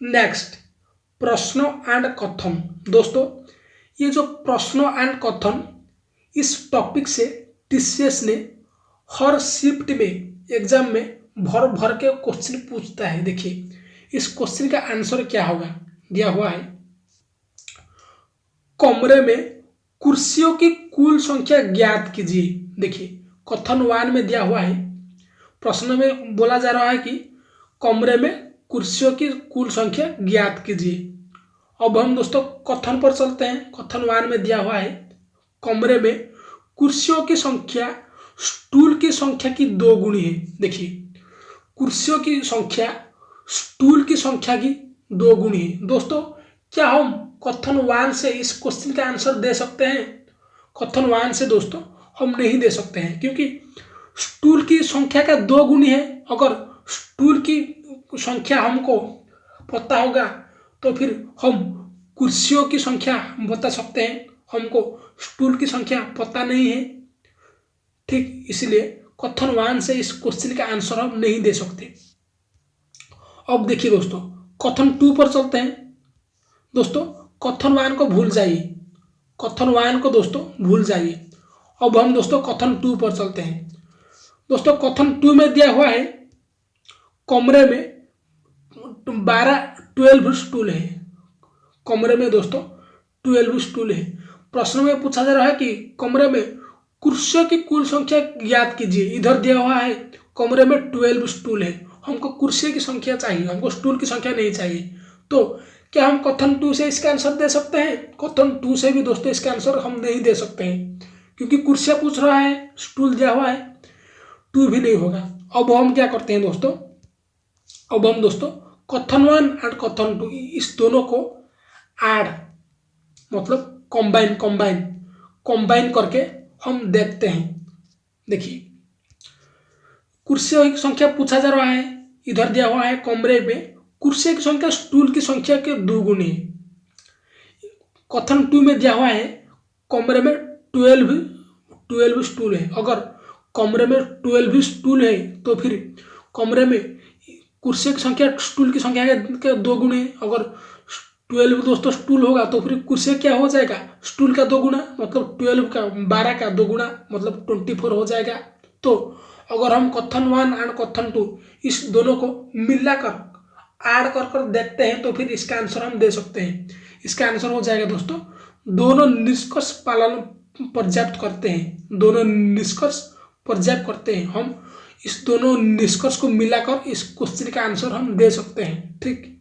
Next, प्रश्न and कथन। दोस्तों, ये जो प्रश्न एंड कथन, इस टॉपिक से टीसीएस ने हर शिफ्ट में एग्जाम में भर भर के क्वेश्चन पूछता है। देखिए, इस क्वेश्चन का आंसर क्या होगा, दिया हुआ है, कमरे में कुर्सियों की कुल संख्या ज्ञात कीजिए। देखिए, कथन 1 में दिया हुआ है, प्रश्न में बोला जा रहा है कि कमरे में कुर्सियों की कुल संख्या ज्ञात कीजिए। अब हम दोस्तों कथन पर चलते हैं। कथन 1 में दिया हुआ है, कमरे में कुर्सियों की संख्या स्टूल की संख्या की 2 गुनी है। देखिए, कुर्सियों की संख्या स्टूल की संख्या की 2 गुनी है। दोस्तों, क्या हम कथन 1 से इस क्वेश्चन का आंसर दे सकते हैं? कथन 1 से दोस्तों हम नहीं दे सकते हैं, क्योंकि स्टूल की संख्या का 2 गुनी है। अगर स्टूल की संख्या हमको पता होगा तो फिर हम कुर्सियों की संख्या बता सकते हैं। हमको स्टूल की संख्या पता नहीं है, ठीक, इसलिए कथन 1 से इस क्वेश्चन का आंसर हम नहीं दे सकते। अब देखिए दोस्तों, कथन 2 पर चलते हैं। दोस्तों, कथन 1 को भूल जाइए, कथन 1 को दोस्तों भूल जाइए। अब हम दोस्तों कथन 2 पर चलते हैं। दोस्तों, कथन 2 में दिया हुआ है, कमरे में 12 स्टूल है। कमरे में दोस्तों 12 स्टूल है। प्रश्न में पूछा जा रहा है कि कमरे में कुर्सियों की कुल संख्या ज्ञात कीजिए। इधर दिया हुआ है कमरे में 12 स्टूल है, हमको कुर्सी की संख्या चाहिए, हमको स्टूल की संख्या नहीं चाहिए। तो क्या हम कथन 2 से इसका आंसर दे सकते हैं? कथन 2 से भी दोस्तों इसका आंसर हम नहीं दे सकते हैं, क्योंकि कुर्सियां पूछ रहा है, स्टूल दिया हुआ है, 2 भी नहीं होगा। अब हम क्या करते हैं दोस्तों, अब हम दोस्तों कथन 1 एंड कथन 2 इस दोनों को ऐड मतलब कंबाइन करके हम देखते हैं। देखिए, कुर्सियों की संख्या पूछा जा रहा है, इधर दिया हुआ है कमरे में कुर्सी की संख्या स्टूल की संख्या के 2 गुनी। कथन 2 में दिया हुआ है कमरे में 12 स्टूल है। अगर कमरे में 12 स्टूल है तो फिर कमरे में कुर्सी की संख्या स्टूल की संख्या के 2 गुने। अगर 12 दोस्तों स्टूल होगा तो फिर कुर्सी क्या हो जाएगा, स्टूल का 2 गुना, मतलब 12 का 2 गुना मतलब 24 हो जाएगा। तो अगर हम कथन 1 एंड कथन 2 इस दोनों को मिलाकर ऐड कर देखते हैं तो फिर इसका आंसर हम दे सकते हैं। इसका आंसर हो जाएगा दोस्तों, दोनों निष्कर्ष पालन पर्याप्त करते हैं, दोनों निष्कर्ष पर्याप्त करते हैं। हम इस दोनों निष्कर्ष को मिलाकर इस क्वेश्चन का आंसर हम दे सकते हैं, ठीक।